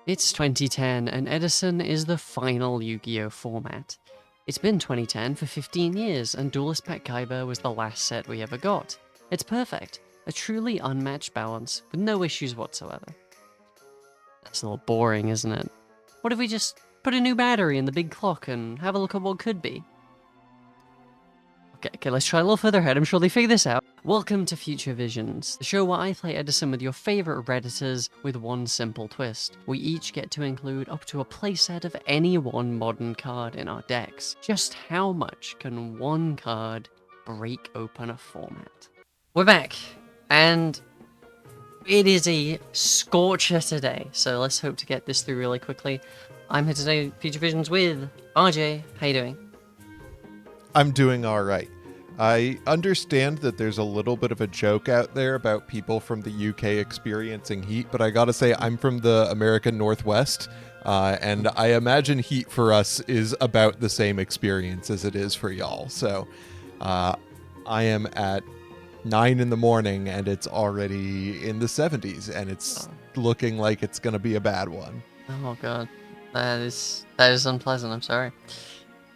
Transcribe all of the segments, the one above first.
It's 2010, and Edison is the final Yu-Gi-Oh format. It's been 2010 for 15 years, and Duelist Pack Kaiba was the last set we ever got. It's perfect, a truly unmatched balance, with no issues whatsoever. That's a little boring, isn't it? What if we just put a new battery in the big clock and have a look at what could be? Okay, let's try a little further ahead. I'm sure they figure this out. Welcome to Future Visions, the show where I play Edison with your favorite Redditors with one simple twist. We each get to include up to a playset of any one modern card in our decks. Just how much can one card break open a format? We're back, and it is a scorcher today, so let's hope to get this through really quickly. I'm here today, Future Visions, with RJ. How you doing? I'm doing all right. I understand that there's a little bit of a joke out there about people from the UK experiencing heat, but I gotta say, I'm from the American Northwest, and I imagine heat for us is about the same experience as it is for y'all. So I am at 9 in the morning, and it's already in the 70s, and it's looking like it's gonna be a bad one. Oh god, that is unpleasant. I'm sorry.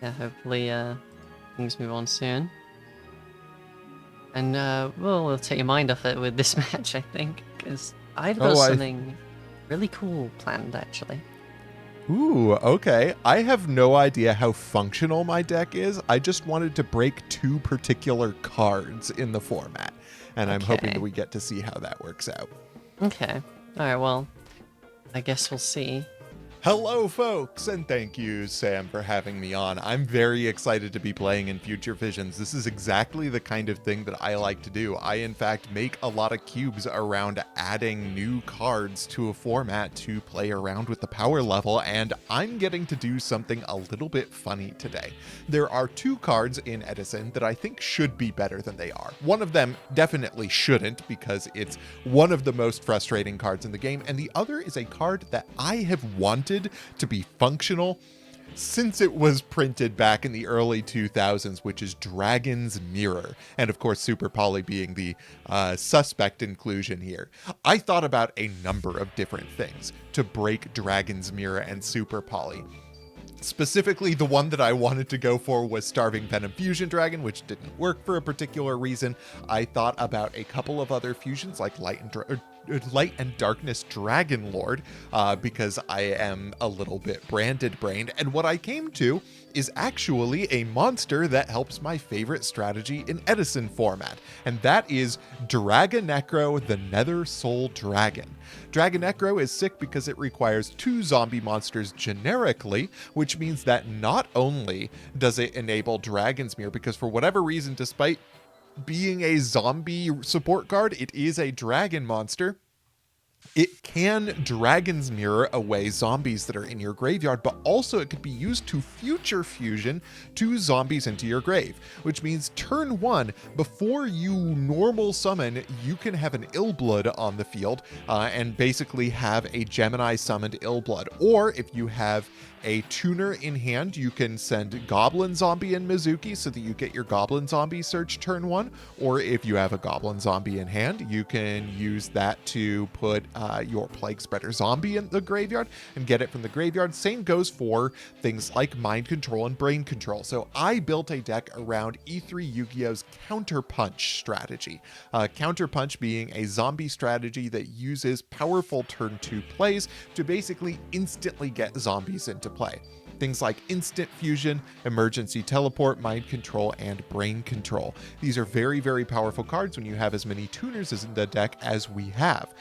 Yeah, hopefully things move on soon. And we'll take your mind off it with this match, I think, because I've got something really cool planned, actually. Ooh, okay. I have no idea how functional my deck is. I just wanted to break two particular cards in the format, and I'm hoping that we get to see how that works out. Okay. Alright, well, I guess we'll see. Hello, folks, and thank you, Sam, for having me on. I'm very excited to be playing in Future Visions. This is exactly the kind of thing that I like to do. I, in fact, make a lot of cubes around adding new cards to a format to play around with the power level, and I'm getting to do something a little bit funny today. There are two cards in Edison that I think should be better than they are. One of them definitely shouldn't, because it's one of the most frustrating cards in the game, and the other is a card that I have wanted to be functional since it was printed back in the early 2000s, which is Dragon's Mirror, and of course Super Poly being the suspect inclusion here. I thought about a number of different things to break Dragon's Mirror and Super Poly. Specifically, the one that I wanted to go for was Starving Venom Fusion Dragon, which didn't work for a particular reason. I thought about a couple of other fusions like Light and Darkness Dragon Lord, because I am a little bit branded brained, and what I came to is actually a monster that helps my favorite strategy in Edison format, and that is Dragonecro the Nether Soul Dragon. Dragonecro is sick because it requires two zombie monsters generically, which means that not only does it enable Dragon's Mirror, because for whatever reason, despite being a zombie support card, it is a dragon monster. It can Dragon's Mirror away zombies that are in your graveyard, but also it could be used to future fusion two zombies into your grave, which means turn one, before you normal summon, you can have an Illblood on the field and basically have a Gemini summoned Illblood. Or if you have a tuner in hand, you can send Goblin Zombie and Mizuki so that you get your Goblin Zombie search turn one. Or if you have a Goblin Zombie in hand, you can use that to put your Plague Spreader Zombie in the graveyard and get it from the graveyard. Same goes for things like Mind Control and Brain Control. So I built a deck around E3 Yu-Gi-Oh's Counter Punch strategy. Counter Punch being a zombie strategy that uses powerful turn 2 plays to basically instantly get zombies into play. Things like Instant Fusion, Emergency Teleport, Mind Control, and Brain Control. These are very, very powerful cards when you have as many tuners in the deck as we have.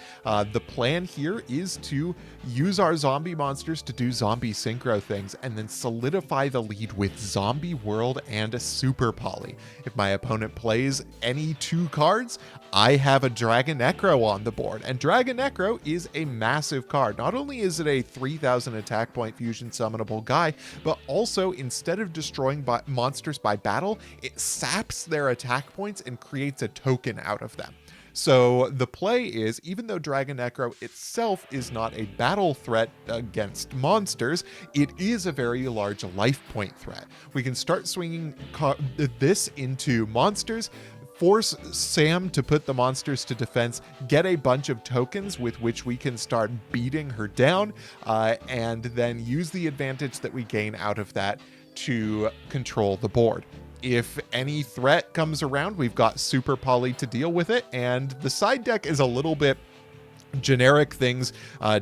The plan here is to use our zombie monsters to do zombie synchro things and then solidify the lead with Zombie World and Super Poly. If my opponent plays any two cards, I have a Dragonecro on the board, and Dragonecro is a massive card. Not only is it a 3000 attack point fusion summonable guy, but also instead of destroying monsters by battle, it saps their attack points and creates a token out of them. So the play is, even though Dragonecro itself is not a battle threat against monsters, it is a very large life point threat. We can start swinging this into monsters, force Sam to put the monsters to defense, get a bunch of tokens with which we can start beating her down, and then use the advantage that we gain out of that to control the board. If any threat comes around, we've got Super Poly to deal with it, and the side deck is a little bit generic things,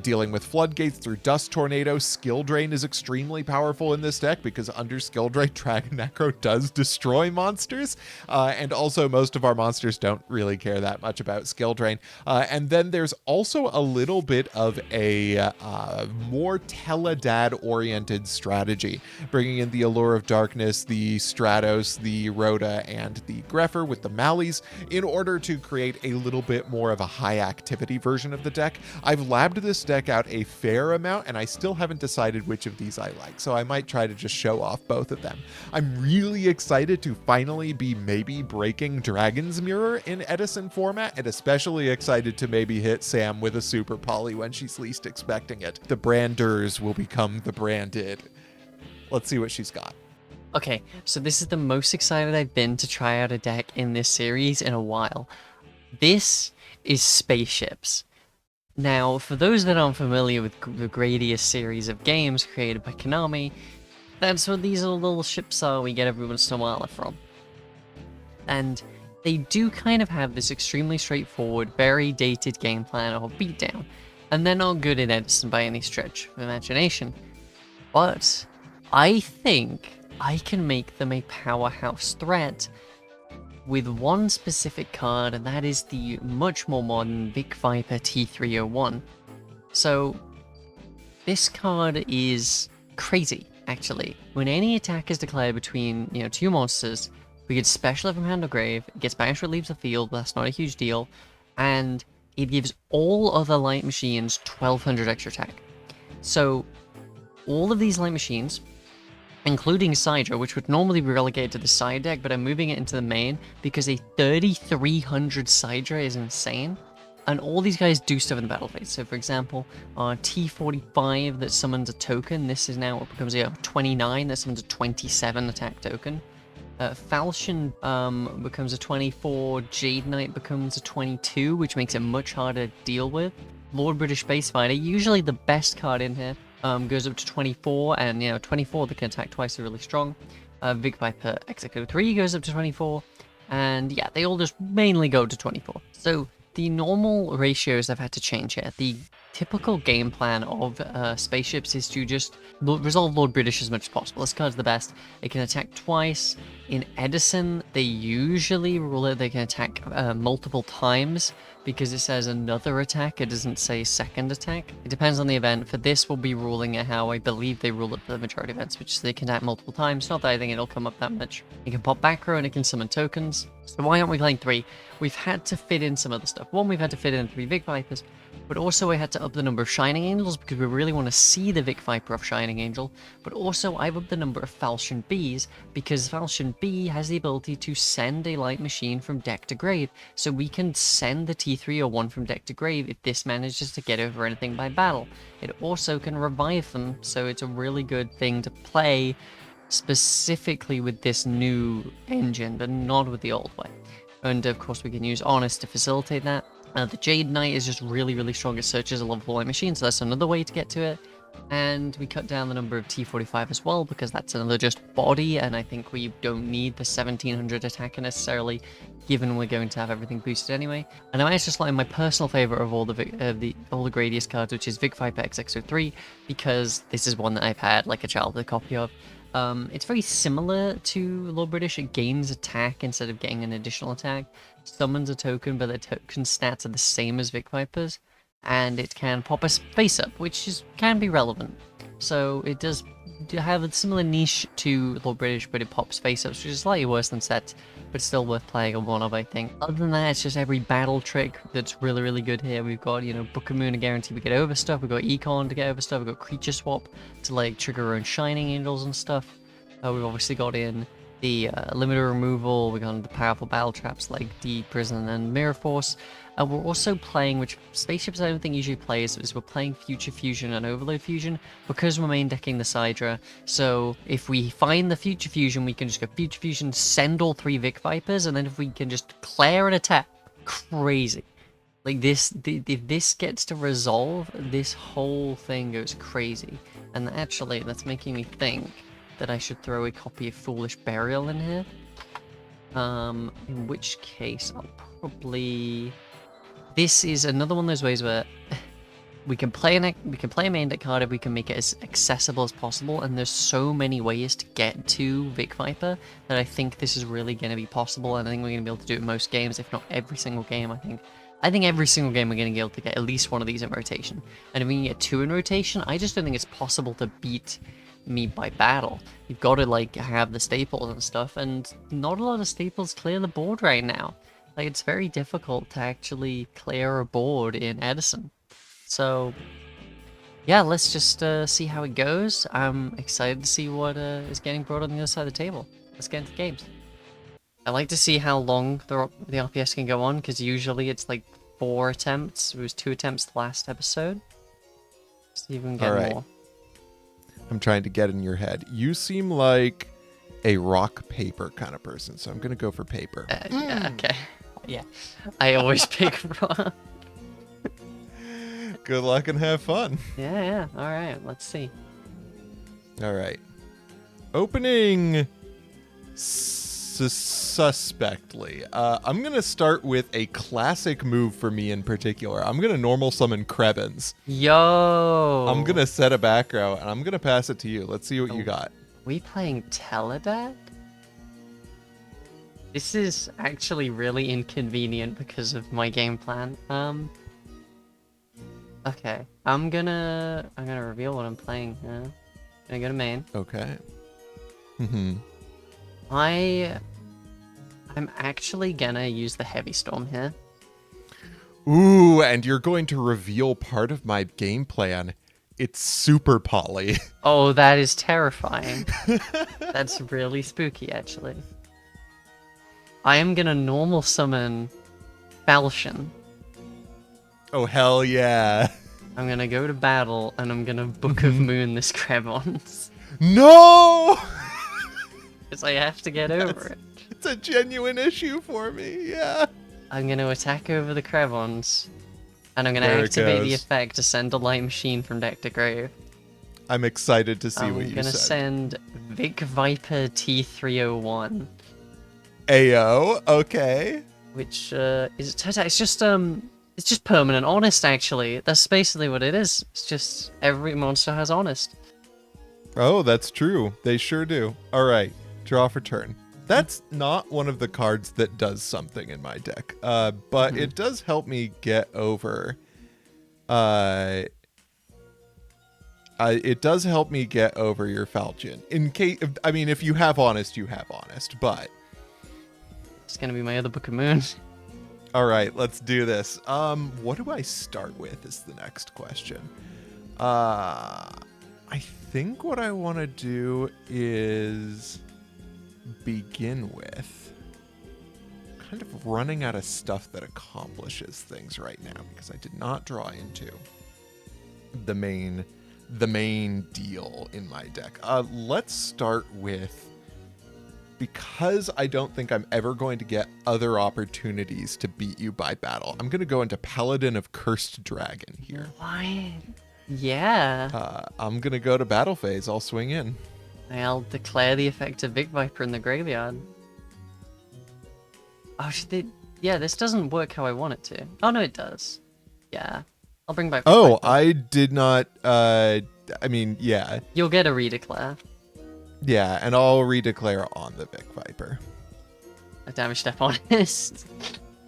dealing with floodgates through dust tornado. Skill drain is extremely powerful in this deck because under skill drain, Dragon Necro does destroy monsters, and also most of our monsters don't really care that much about skill drain. And then there's also a little bit of a more Teledad oriented strategy, bringing in the Allure of Darkness, the Stratos, the Rhoda, and the Greffer with the Malleys in order to create a little bit more of a high activity version of the deck. I've labbed this deck out a fair amount, and I still haven't decided which of these I like, so I might try to just show off both of them. I'm really excited to finally be maybe breaking Dragon's Mirror in Edison format, and especially excited to maybe hit Sam with a Super Poly when she's least expecting it. The branders will become the branded. Let's see what she's got. Okay, so this is the most excited I've been to try out a deck in this series in a while. This is Spaceships. Now, for those that aren't familiar with the Gradius series of games created by Konami, that's what these little ships are we get every once in a while from. And they do kind of have this extremely straightforward, very dated game plan or beatdown, and they're not good in Edison by any stretch of imagination. But I think I can make them a powerhouse threat with one specific card, and that is the much more modern Vic Viper T301. So this card is crazy, actually. When any attack is declared between, two monsters, we get special from hand or grave, it gets banished or leaves the field, that's not a huge deal, and it gives all other light machines 1200 extra attack. So all of these light machines, including Sidra, which would normally be relegated to the side deck, but I'm moving it into the main because a 3300 Sidra is insane. And all these guys do stuff in the battle phase. So for example, T45 that summons a token, this is now what becomes a 29 that summons a 27 attack token. Falchion becomes a 24, Jade Knight becomes a 22, which makes it much harder to deal with. Lord British Space Fighter, usually the best card in here, goes up to 24, and 24 that can attack twice are really strong. Vic Viper Execo 3 goes up to 24, and yeah, they all just mainly go to 24. So the normal ratios I've had to change here. The typical game plan of Spaceships is to just resolve Lord British as much as possible. This card's the best. It can attack twice. In Edison, they usually rule it they can attack multiple times because it says another attack. It doesn't say second attack. It depends on the event. For this, we'll be ruling it how I believe they rule it for the majority of events, which is they can attack multiple times. Not that I think it'll come up that much. It can pop back row and it can summon tokens. So why aren't we playing 3? We've had to fit in some other stuff. One, we've had to fit in 3 Vic Vipers, but also I had to up the number of Shining Angels because we really want to see the Vic Viper of Shining Angel, but also I've upped the number of Falchion Bees because Falchion B has the ability to send a light machine from deck to grave, so we can send the T301 from deck to grave if this manages to get over anything by battle. It also can revive them, so it's a really good thing to play specifically with this new engine, but not with the old way. And of course we can use Honest to facilitate that. The Jade Knight is just really, really strong. It searches a level 4 light machine, so that's another way to get to it. And we cut down the number of T45 as well, because that's another just body, and I think we don't need the 1700 attacker necessarily, given we're going to have everything boosted anyway. And I might just line my personal favorite of all the Gradius cards, which is Vic Viper XXO3, because this is one that I've had like a childhood copy of. It's very similar to Lord British. It gains attack instead of getting an additional attack. Summons a token, but the token stats are the same as Vic Viper's. And it can pop a face up, which can be relevant. So it does have a similar niche to Lord British, but it pops face ups, which is slightly worse than sets, but still worth playing on one of, I think. Other than that, it's just every battle trick that's really, really good here. We've got, Book of Moon to guarantee we get over stuff. We've got Econ to get over stuff. We've got Creature Swap to, trigger our own Shining Angels and stuff. We've obviously got in the limiter removal, we're going to the powerful battle traps like the Prison and Mirror Force. We're also playing, which Spaceships I don't think usually plays, is we're playing Future Fusion and Overload Fusion because we're main decking the Sidra. So if we find the Future Fusion, we can just go Future Fusion, send all 3 Vic Vipers, and then if we can just clear an attack, crazy. Like this, if this gets to resolve, this whole thing goes crazy. And actually, that's making me think that I should throw a copy of Foolish Burial in here. In which case, I'll probably... This is another one of those ways where we can play a main deck card if we can make it as accessible as possible, and there's so many ways to get to Vic Viper that I think this is really going to be possible, and I think we're going to be able to do it in most games, if not every single game. I think every single game we're going to be able to get at least one of these in rotation, and if we can get 2 in rotation, I just don't think it's possible to beat me by battle. You've got to like have the staples and stuff, and not a lot of staples clear the board right now. Like, it's very difficult to actually clear a board in Edison. So, yeah, let's just see how it goes. I'm excited to see what is getting brought on the other side of the table. Let's get into games. I like to see how long the RPS can go on, because usually it's like 4 attempts. It was 2 attempts last episode. See if we can get more. I'm trying to get in your head. You seem like a rock, paper kind of person, so I'm going to go for paper. Yeah, okay. Yeah, I always pick rock. Good luck and have fun. Yeah. All right, let's see. All right. Opening suspectly. I'm going to start with a classic move for me in particular. I'm going to normal summon Krebins. Yo! I'm going to set a back row, and I'm going to pass it to you. Let's see what you got. We playing Teledat? This is actually really inconvenient because of my game plan. Okay, I'm gonna reveal what I'm playing. Gonna go to main. Okay. I'm actually gonna use the Heavy Storm here. Ooh, and you're going to reveal part of my game plan. It's super poly. Oh, that is terrifying. That's really spooky, actually. I am gonna normal summon Falchion. Oh, hell yeah. I'm gonna go to battle, and I'm gonna Book of Moon this Krebons. No! Because I have to get over it. It's a genuine issue for me, yeah. I'm gonna attack over the Krebons, and I'm gonna activate the effect to send a Light Machine from deck to grave. I'm excited to see what you said. I'm gonna send Vic Viper T301. Ayo, okay. Which is it's just permanent honest, actually. That's basically what it is. It's just every monster has honest. Oh, that's true. They sure do. All right, draw for turn. That's not one of the cards that does something in my deck, but it does help me get over. It does help me get over your Falchion. In case, I mean, if you have honest, you have honest, but. It's gonna be my other Book of Moon. All right, let's do this. What do I start with is the next question. I think what I want to do is begin with kind of running out of stuff that accomplishes things right now, because I did not draw into the main deal in my deck. Let's start with, because I don't think I'm ever going to get other opportunities to beat you by battle, I'm going to go into Paladin of Cursed Dragon here. Why? Yeah. I'm going to go to battle phase. I'll swing in. I'll declare the effect of Vic Viper in the graveyard. Oh, yeah, this doesn't work how I want it to. Oh, no, it does. Yeah. I'll bring back Vic Viper. I did not, I mean, yeah. You'll get a redeclare. Yeah, and I'll redeclare on the Vic Viper. A damage step honest.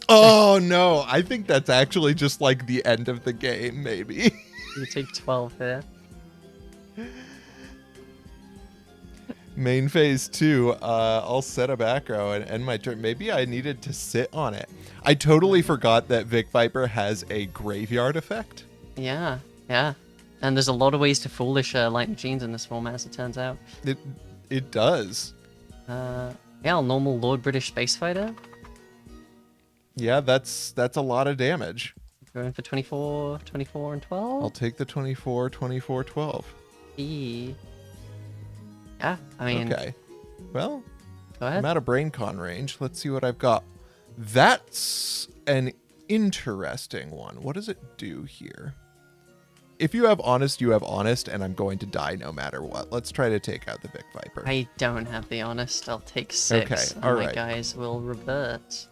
Oh, no. I think that's actually just like the end of the game, maybe. You take 12 here. Main phase 2, I'll set a back row and end my turn. Maybe I needed to sit on it. I totally forgot that Vic Viper has a graveyard effect. Yeah. And there's a lot of ways to foolish Light Machines in this format, as it turns out. It does. Yeah, normal Lord British Space Fighter. Yeah, that's a lot of damage. Going for 24, 24, and 12? I'll take the 24, 24, 12. Yeah, I mean... Okay. Well, Go ahead. I'm out of BrainCon range. Let's see what I've got. That's an interesting one. What does it do here? If you have honest, you have honest, and I'm going to die no matter what. Let's try to take out the Vic Viper. I don't have the honest. I'll take 6. Okay, and all my right. guys will revert.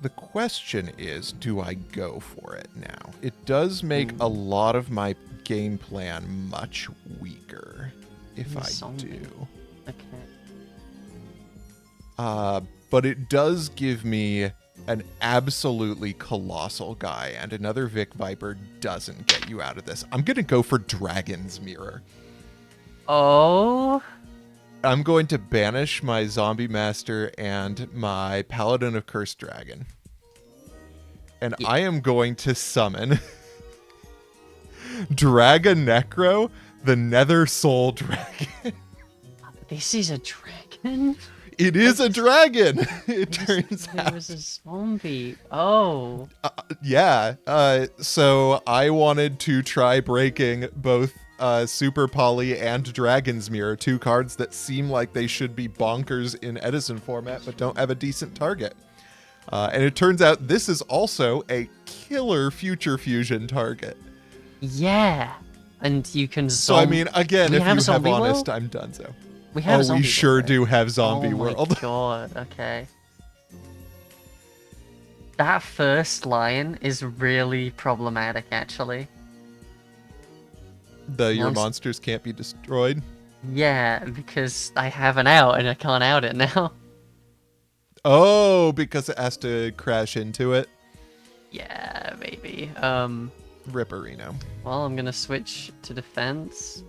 The question is, do I go for it now? It does make a lot of my game plan much weaker if I Zombie. do. Okay. But it does give me an absolutely colossal guy, and another Vic Viper doesn't get you out of this. I'm going to go for Dragon's Mirror. Oh... I'm going to banish my Zombie Master and my Paladin of Cursed Dragon. And I am going to summon Dragon Necro, the Nether Soul Dragon. This is a dragon? It is a dragon, it turns It out. was a zombie. Oh. Yeah. So I wanted to try breaking both Super Poly and Dragon's Mirror, 2 cards that seem like they should be bonkers in Edison format, but don't have a decent target. And it turns out this is also a killer Future Fusion target. Yeah. And you can So, I mean, again, We if have you have Zombie honest, World? I'm done so. We have Oh, Zombie we sure World, right? do have Zombie Oh World. my god, okay. That first line is really problematic, actually. Your monsters can't be destroyed. Yeah, because I have an out and I can't out it now. Oh, because it has to crash into it. Yeah, maybe. Ripperino. Well, I'm gonna switch to defense,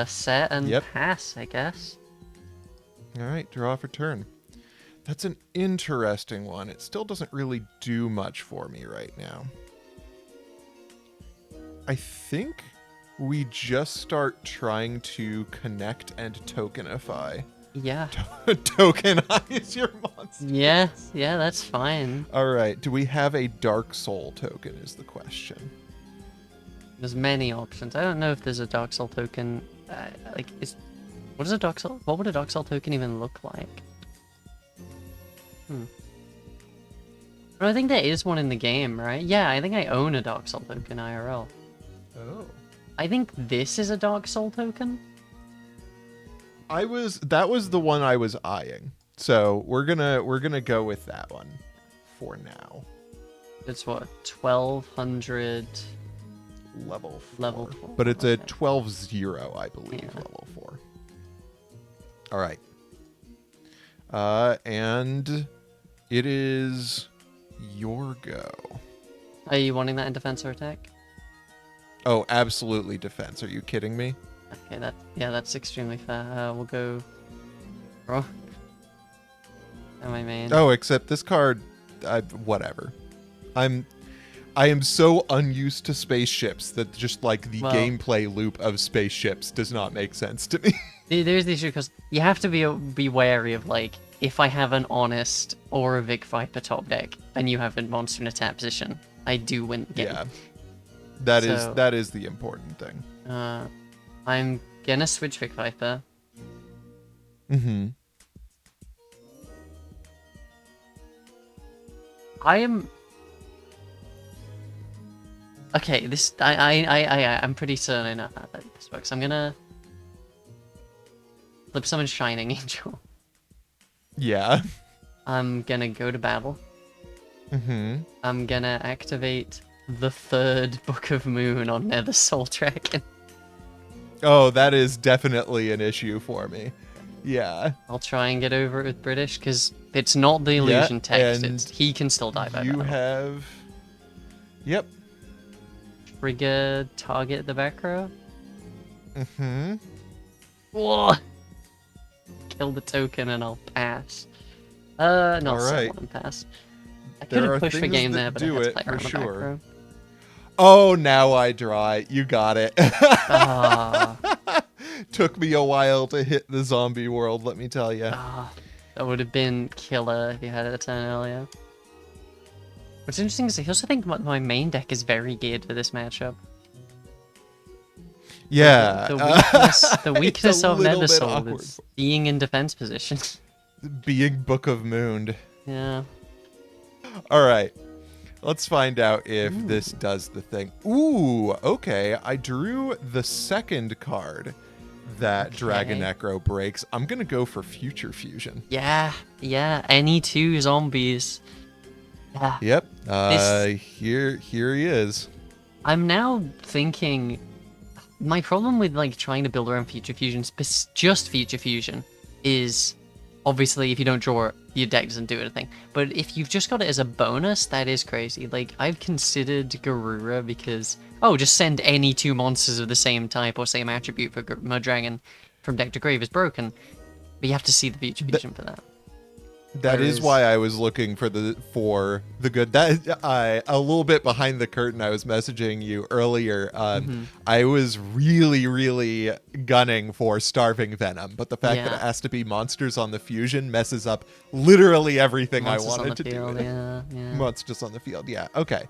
set and Yep. pass, I guess. All right, draw for turn. That's an interesting one. It still doesn't really do much for me right now. I think we just start trying to connect and tokenify. Yeah. Tokenize your monster. Yeah, that's fine. All right, do we have a Dark Soul token is the question. There's many options. I don't know if there's a Dark Soul token. What is a Dark Soul? What would a Dark Soul token even look like? But I think there is one in the game, right? Yeah, I think I own a Dark Soul token IRL. Oh. I think this is a Dark Soul token. That was the one I was eyeing. So we're gonna go with that one for now. It's what, 1200 Level 4. level 4. But it's a Okay. 12-0, I believe, Yeah. level 4. All right. And it is your go. Are you wanting that in defense or attack? Oh, absolutely defense. Are you kidding me? Okay, that's extremely fair. We'll go. Oh. Am I main? Oh, except this card, whatever. I am so unused to spaceships that just like the Well- gameplay loop of spaceships does not make sense to me. There's the issue because you have to be wary of like if I have an honest or a Vic Viper top deck and you have a monster in a tap position, I do win the game. Yeah. So- That is the important thing. I'm gonna switch Vic Viper. Mm-hmm. I am. Okay, I'm pretty certain that this works. I'm gonna flip summon Shining Angel. Yeah. I'm gonna go to battle. Mm-hmm. I'm gonna activate the 3rd Book of Moon on Nether Soul Dragon. Oh, that is definitely an issue for me. Yeah. I'll try and get over it with British because it's not the illusion text. and He can still die by You battle. have... Yep. Trigger target the back row. Mm-hmm. Whoa! Kill the token and I'll pass. No, All right. and pass. I There could are have pushed for things game that there, but I do had to it play for around the back sure. row. Oh, now I draw it. You got it. Ah, Took me a while to hit the zombie world, let me tell you. Ah, that would have been killer if you had it a turn earlier. What's interesting is I also think my main deck is very geared for this matchup. Yeah. The weakness of little bit Edison awkward. is being in defense position. Being Book of Moon. Yeah. All right. Let's find out if this does the thing. Ooh, okay. I drew the second card that Dragon Necro breaks. I'm going to go for Future Fusion. Yeah, any two zombies. Yeah. Yep. Here he is. I'm now thinking my problem with like trying to build around Future Fusion, just Future Fusion, is obviously if you don't draw it, your deck doesn't do anything. But if you've just got it as a bonus, that is crazy. Like I've considered Garura because just send any two monsters of the same type or same attribute for Dragon from deck to grave is broken. But you have to see the Future Fusion for that. That is why I was looking for the good. That a little bit behind the curtain. I was messaging you earlier. I was really gunning for Starving Venom, but the fact that it has to be monsters on the fusion messes up literally everything monsters I wanted to field, do. Yeah. Monsters on the field. Yeah. Okay.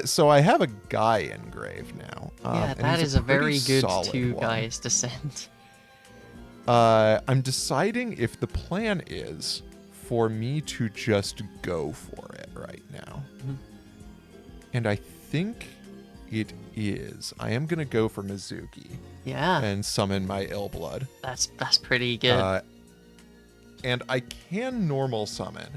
So I have a guy in grave now. That is a very good two guys to send. I'm deciding if the plan is for me to just go for it right now. And I think it is. I am going to go for Mizuki. Yeah. And summon my Illblood. That's pretty good. And I can normal summon.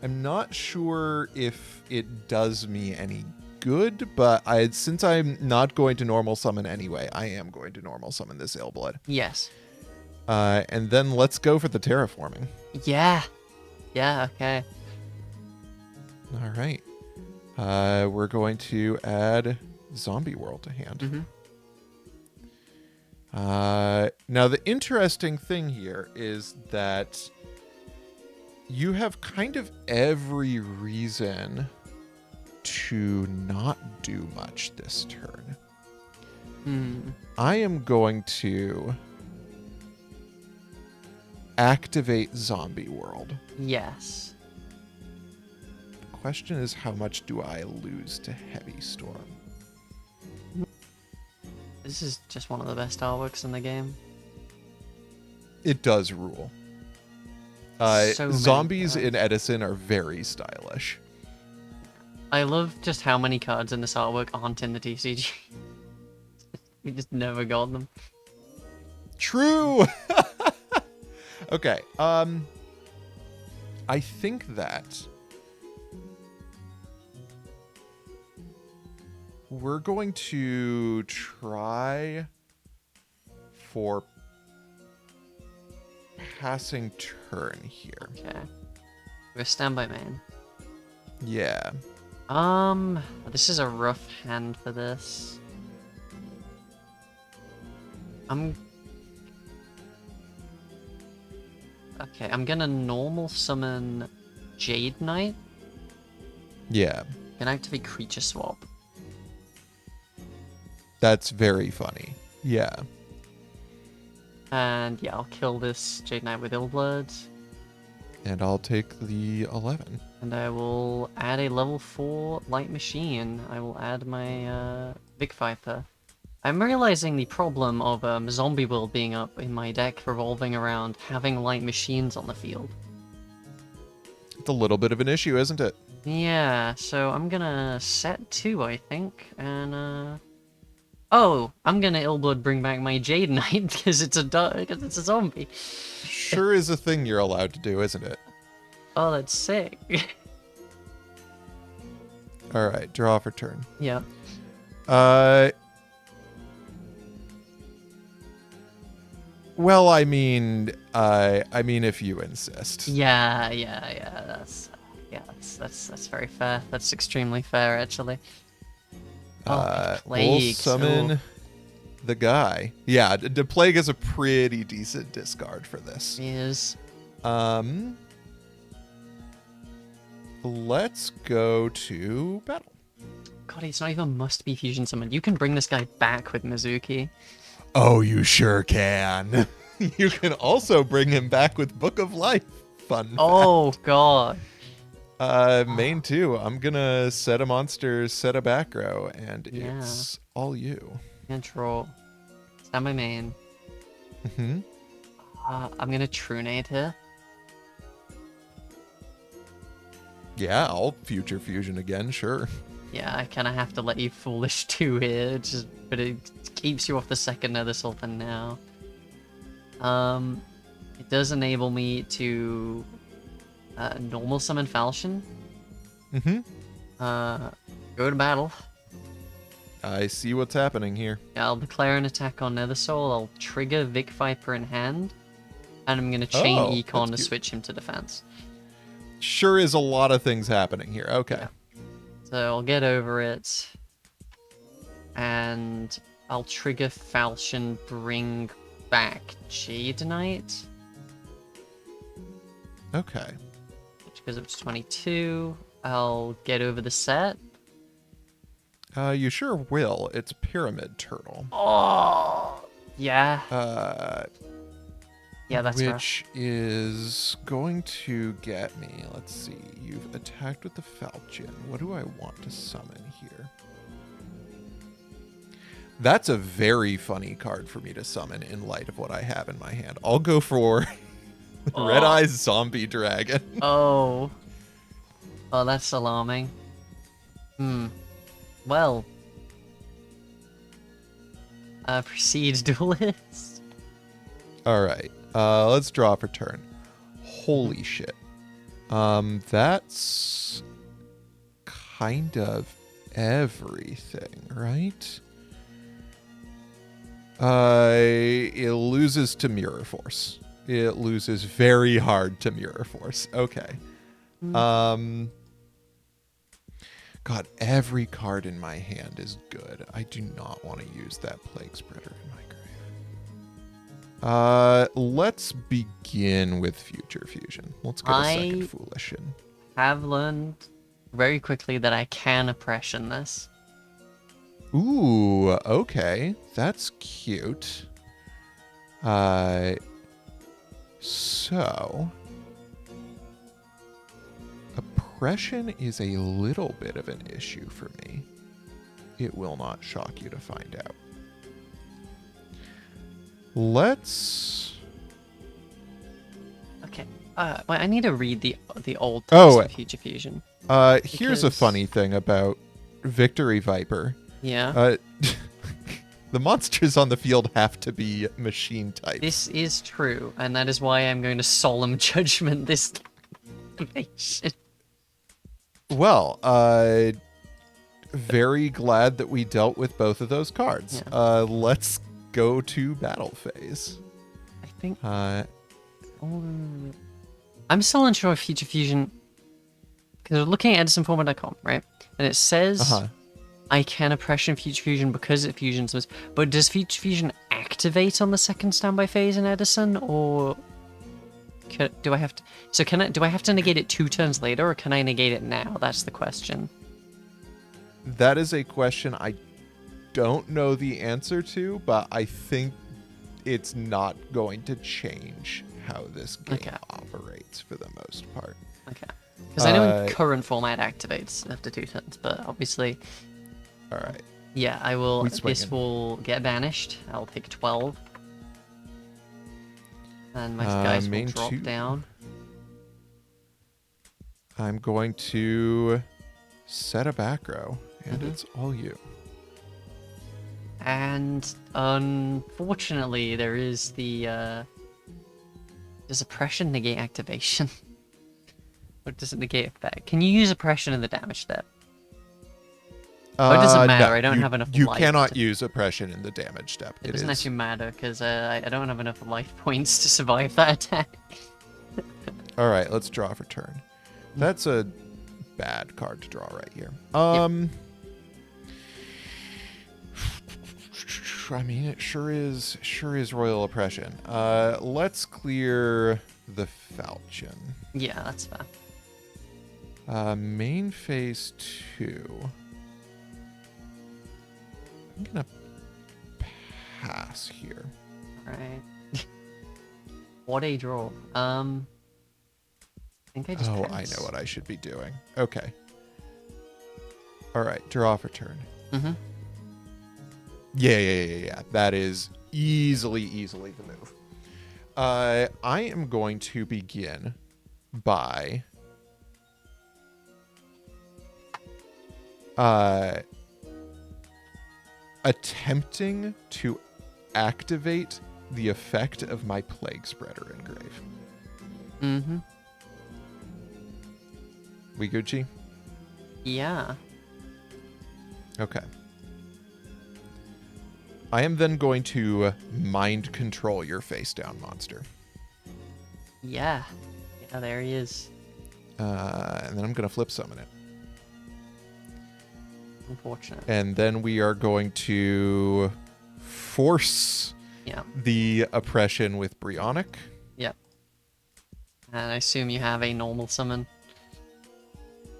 I'm not sure if it does me any good, but since I'm not going to normal summon anyway, I am going to normal summon this Illblood. Yes. And then let's go for the terraforming. Yeah, okay. All right. We're going to add Zombie World to hand. Now, the interesting thing here is that you have kind of every reason to not do much this turn. I am going to activate Zombie World. Yes. The question is, how much do I lose to Heavy Storm? This is just one of the best artworks in the game. It does rule. Zombies in Edison are very stylish. I love just how many cards in this artwork aren't in the TCG. We just never got them. True! Okay, I think that we're going to try for passing turn here. Okay. We're standby main. Yeah. This is a rough hand for this. Okay, I'm gonna normal summon Jade Knight. Yeah. Can activate creature swap. That's very funny. Yeah. And yeah, I'll kill this Jade Knight with Illblood. And I'll take the 11. And I will add a level 4 light machine. I will add my Big Viper. I'm realizing the problem of Zombie World being up in my deck revolving around having light machines on the field. It's a little bit of an issue, isn't it? Yeah, so I'm gonna set 2, I think, and I'm gonna Illblood bring back my Jade Knight because it's a zombie. Sure is a thing you're allowed to do, isn't it? Oh, that's sick. All right, draw for turn. Yeah. Well, I mean, if you insist. Yeah. That's very fair. That's extremely fair, actually. We'll summon the guy. Yeah, the Plague is a pretty decent discard for this. He is. Let's go to battle. God, it's not even must-be fusion summon. You can bring this guy back with Mizuki. Oh, you sure can. You can also bring him back with Book of Life. Fun Oh, God. Main 2, I'm gonna set a monster, set a back row, and Yeah. it's all you. Control. Stand by main. Hmm. I'm gonna Trunade here. Yeah, I'll Future Fusion again, sure. Yeah, I kind of have to let you Foolish 2 here, but it keeps you off the second Nether Sultan now. It does enable me to normal summon Falchion. Hmm. Go to battle. I see what's happening here. I'll declare an attack on Nether Soul. I'll trigger Vic Viper in hand, and I'm gonna chain Oh, Econ that's to cute. switch him to defense. Sure is a lot of things happening here. Okay. Yeah. So I'll get over it, and I'll trigger Falchion, bring back Jade Knight, Okay. which goes up to 22. I'll get over the set. You sure will. It's Pyramid Turtle. Oh, yeah. Yeah, that's rough. Which is going to get me. Let's see. You've attacked with the Falchion. What do I want to summon here? That's a very funny card for me to summon in light of what I have in my hand. I'll go for Red Eyes Zombie Dragon. Oh. Oh, that's alarming. Well. Proceed duelist. All right. Let's draw for turn. Holy shit. That's kind of everything, right? It loses to Mirror Force. It loses very hard to Mirror Force. Okay. God, every card in my hand is good. I do not want to use that Plague Spreader in my grave. Let's begin with Future Fusion. Let's get a second Foolish in. Have learned very quickly that I can oppression this. Ooh, okay. That's cute. So oppression is a little bit of an issue for me. It will not shock you to find out. Let's... Okay. Wait, I need to read the old text of Future Fusion. Here's a funny thing about Victory Viper. Yeah. The monsters on the field have to be machine types. This is true, and that is why I'm going to solemn judgment this information. Well, very glad that we dealt with both of those cards. Yeah. Let's go to battle phase. I think... I'm still unsure of Future Fusion, because we're looking at EdisonFormat.com, right? And it says I can oppression Future Fusion because it fusions, but does Future Fusion activate on the second standby phase in Edison, or do I have to? So do I have to negate it 2 turns later, or can I negate it now? That's the question. That is a question I don't know the answer to, but I think it's not going to change how this game operates for the most part. Okay. Because I know in current format activates after 2 turns, but obviously... All right. Yeah, I will... This will get banished. I'll take 12. And my guys will drop down. I'm going to set a back row, and it's all you. And unfortunately, there is the... Does oppression negate activation? Or does it negate effect? Can you use oppression in the damage step? Oh, it doesn't matter. No, I don't have enough life. You cannot use oppression in the damage step. It doesn't actually matter, because I don't have enough life points to survive that attack. All right, let's draw for turn. That's a bad card to draw right here. I mean, it sure is royal oppression. Let's clear the Falchion. Yeah, that's fair. Main phase 2. I'm gonna pass here. Alright. What a draw. I think I just Oh, pass. I know what I should be doing. Okay. All right, draw for turn. Mm-hmm. Yeah. That is easily the move. I am going to begin by attempting to activate the effect of my Plague Spreader Engrave. Mm-hmm. We Gucci? Yeah. Okay. I am then going to mind control your face down monster. Yeah. Yeah, there he is. And then I'm going to flip summon it. Unfortunate. And then we are going to force the oppression with Brionic. Yep. And I assume you have a normal summon.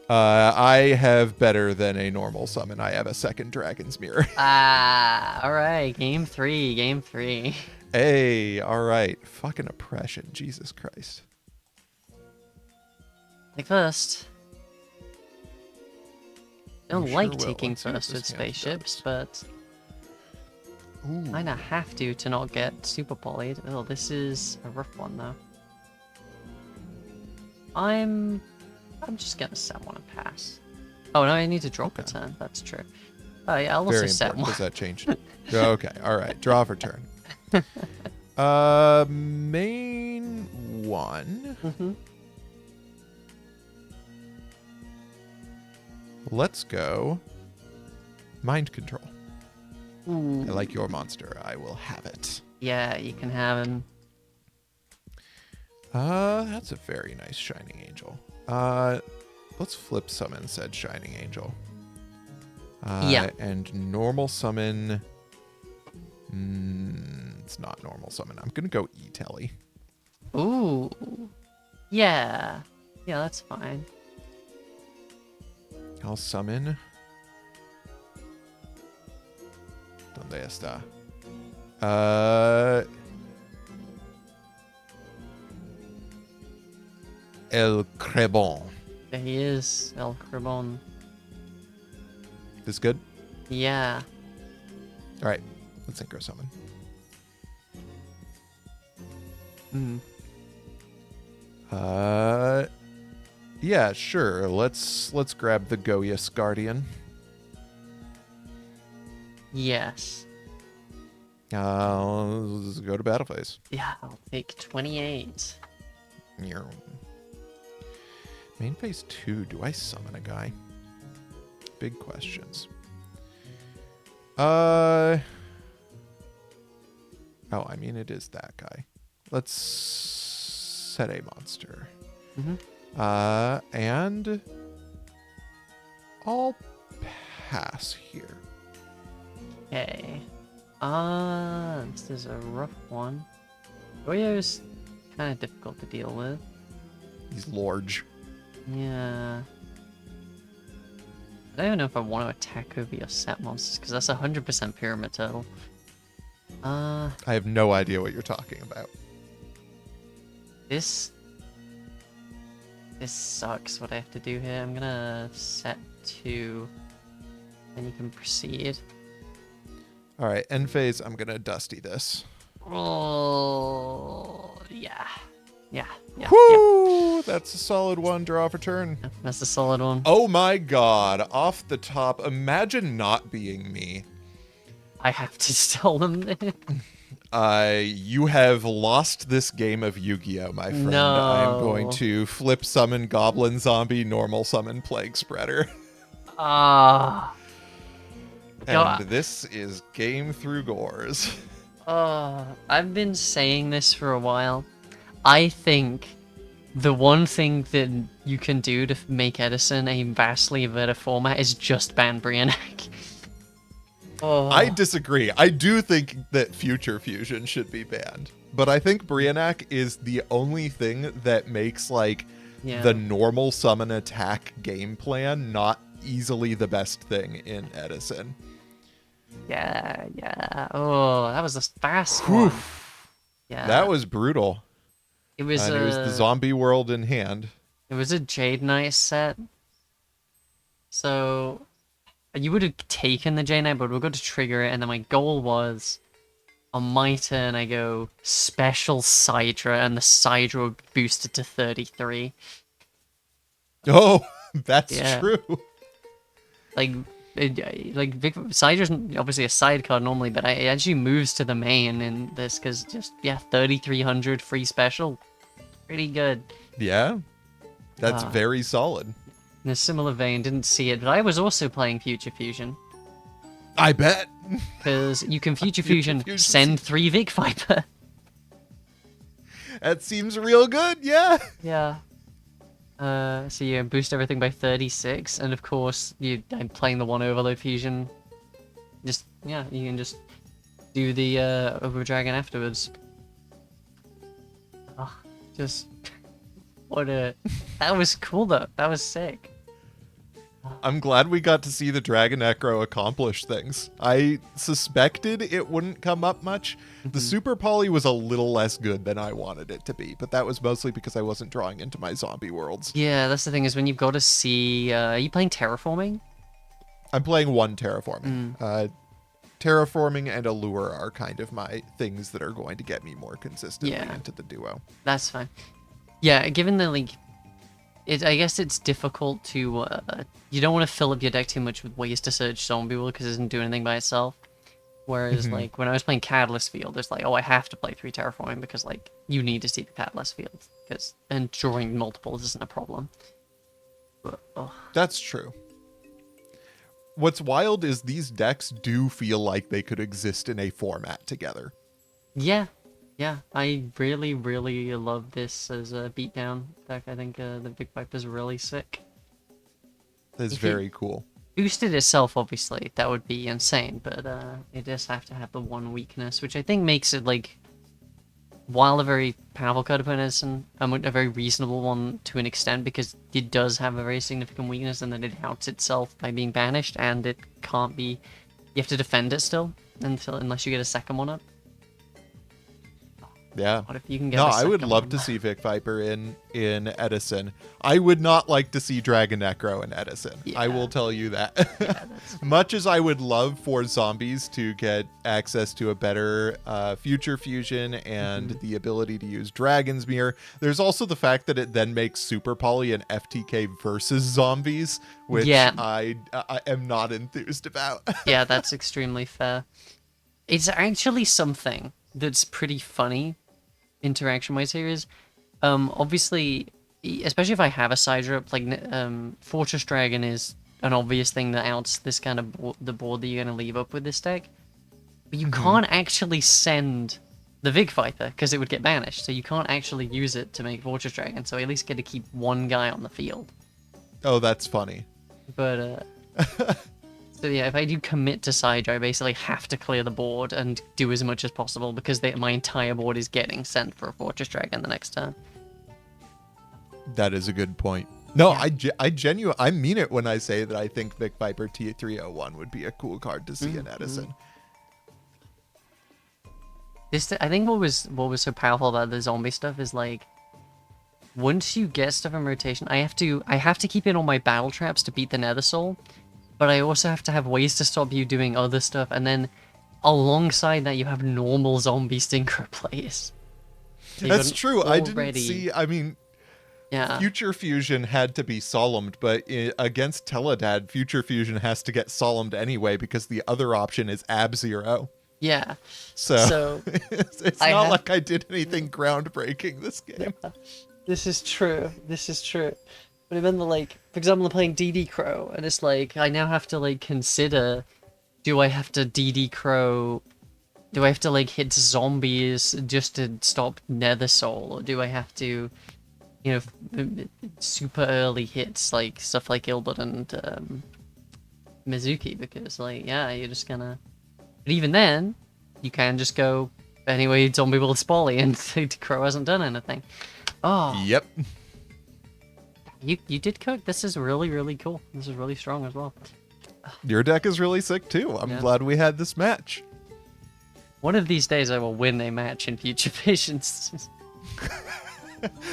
I have better than a normal summon. I have a second Dragon's Mirror. Alright. Game 3. Hey, alright. Fucking oppression. Jesus Christ. Take first. Don't You like sure will. taking Let's see what first this with hand spaceships, does. but Ooh. kinda have to not get super polyed. Oh, this is a rough one though. I'm just gonna set one and pass. Oh no, I need to drop a turn. That's true. Oh yeah, I'll also Very set important one. because that changed. Okay, all right. Draw for turn. Main one. Mm-hmm. Let's go. Mind control. Ooh. I like your monster. I will have it. Yeah, you can have him. That's a very nice Shining Angel. Let's flip summon said Shining Angel. Yeah. And normal summon. It's not normal summon. I'm gonna go E-Telly. Ooh. Yeah. Yeah, that's fine. I'll summon. ¿Dónde está? El Crebon. There he is, El Carbon. This good? Yeah. All right. Let's synchro summon. Mm. Yeah, sure. Let's grab the Goyas Guardian. Yes. Let's go to battle phase. Yeah, I'll take 28. Main phase 2. Do I summon a guy? Big questions. Oh, I mean, it is that guy. Let's set a monster. Mm-hmm. And I'll pass here. Okay. This is a rough one. Yugioh's kind of difficult to deal with. He's large. Yeah. I don't even know if I want to attack over your set monsters, because that's 100% Pyramid Turtle. I have no idea what you're talking about. This sucks what I have to do here. I'm gonna set 2, and you can proceed. All right, end phase, I'm going to Dusty this. Oh, yeah. Yeah. Woo! That's a solid one. Draw for turn. That's a solid one. Oh my god. Off the top, imagine not being me. I have to tell them this. You have lost this game of Yu-Gi-Oh, my friend. No. I'm going to flip summon Goblin Zombie, normal summon Plague Spreader. And this is game through Gores. I've been saying this for a while. I think the one thing that you can do to make Edison a vastly better format is just ban Brionic. I disagree. I do think that Future Fusion should be banned. But I think Brionic is the only thing that makes, like, the normal summon attack game plan not easily the best thing in Edison. Yeah. Oh, that was a fast Whew. one. Yeah. That was brutal. It was And it was the zombie world in hand. It was a Jade Knight set. So you would have taken the Jade Knight, but we've got to trigger it, and then my goal was on my turn I go special Sidra, and the Sidra would boost it to 33. Oh, that's Yeah. true. Like Sidra's obviously a sidecar normally, but it actually moves to the main in this because just 3,300 free special, pretty good. Yeah, that's very solid. In a similar vein, didn't see it, but I was also playing Future Fusion. I bet. Because you can Future Fusion send 3 Vic Viper. That seems real good, yeah. Yeah. So you boost everything by 36, and of course I'm playing the one Overload Fusion. You can just do the Over Dragon afterwards. Oh, just that was cool though. That was sick. I'm glad we got to see the Dragon Necro accomplish things. I suspected it wouldn't come up much. The Super Poly was a little less good than I wanted it to be, but that was mostly because I wasn't drawing into my zombie worlds. Yeah, that's the thing is when you've got to see... are you playing Terraforming? I'm playing one Terraforming. Terraforming and Allure are kind of my things that are going to get me more consistently into the duo. That's fine. Yeah, given the I guess it's difficult to... you don't want to fill up your deck too much with ways to search Zombie World because it doesn't do anything by itself. Whereas, like, when I was playing Catalyst Field, it's like, oh, I have to play 3 Terraforming because, like, you need to see the Catalyst Field. And drawing multiples isn't a problem. But, That's true. What's wild is these decks do feel like they could exist in a format together. Yeah. Yeah, I really, really love this as a beatdown deck. I think the Big Pipe is really sick. That's very cool. Boosted itself, obviously, that would be insane, but it does have to have the one weakness, which I think makes it, like, while a very powerful card to put in Edison, a very reasonable one to an extent, because it does have a very significant weakness, and that it outs itself by being banished, and it can't be... You have to defend it still, unless you get a second one up. Yeah. What if you can get no, I would love to see Vic Viper in Edison. I would not like to see Dragon Necro in Edison. Yeah. I will tell you that. Yeah, much as I would love for zombies to get access to a better Future Fusion and the ability to use Dragon's Mirror, there's also the fact that it then makes Super Poly and FTK versus zombies, which I am not enthused about. Yeah, that's extremely fair. It's actually something that's pretty funny interaction-wise here is, obviously, especially if I have a side drop, like, Fortress Dragon is an obvious thing that outs this kind of the board that you're going to leave up with this deck. But you can't actually send the Vig Viper, because it would get banished, so you can't actually use it to make Fortress Dragon, so I at least get to keep one guy on the field. Oh, that's funny. But, so yeah, if I do commit to Sidra, I basically have to clear the board and do as much as possible because my entire board is getting sent for a Fortress Dragon the next turn. That is a good point. No, yeah. I mean it when I say that I think Vic Viper T301 would be a cool card to see in Edison. I think what was so powerful about the zombie stuff is, like, once you get stuff in rotation, I have to keep it on my battle traps to beat the Nether Soul. But I also have to have ways to stop you doing other stuff, and then alongside that you have normal zombie synchro plays. So that's true. I didn't see... I mean, Future Fusion had to be solemned, but against Teledad, Future Fusion has to get solemned anyway because the other option is Ab-Zero. Yeah. So it's not like I did anything groundbreaking this game. Yeah. This is true. But even like, for example, I'm playing DD Crow, and it's like, I now have to, like, consider, do I have to DD Crow, do I have to, like, hit zombies just to stop Nether Soul, or do I have to, you know, super early hits, like, stuff like Gilbert and Mizuki, because, like, yeah, you're just gonna, but even then, you can just go, anyway, Zombie World Spally, and Crow hasn't done anything. Oh. Yep. You did cook. This is really, really cool. This is really strong as well. Your deck is really sick too. I'm glad we had this match. One of these days I will win a match in Future Visions.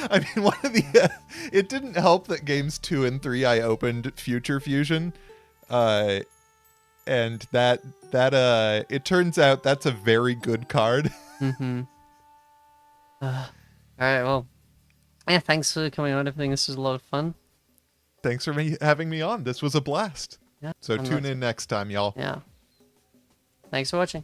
I mean, one of the it didn't help that games 2 and 3 I opened Future Fusion, and that it turns out that's a very good card. Mm-hmm. All right, well, yeah, thanks for coming on. I think this was a lot of fun. Thanks for having me on. This was a blast. Yeah. So tune in next time, y'all. Yeah. Thanks for watching.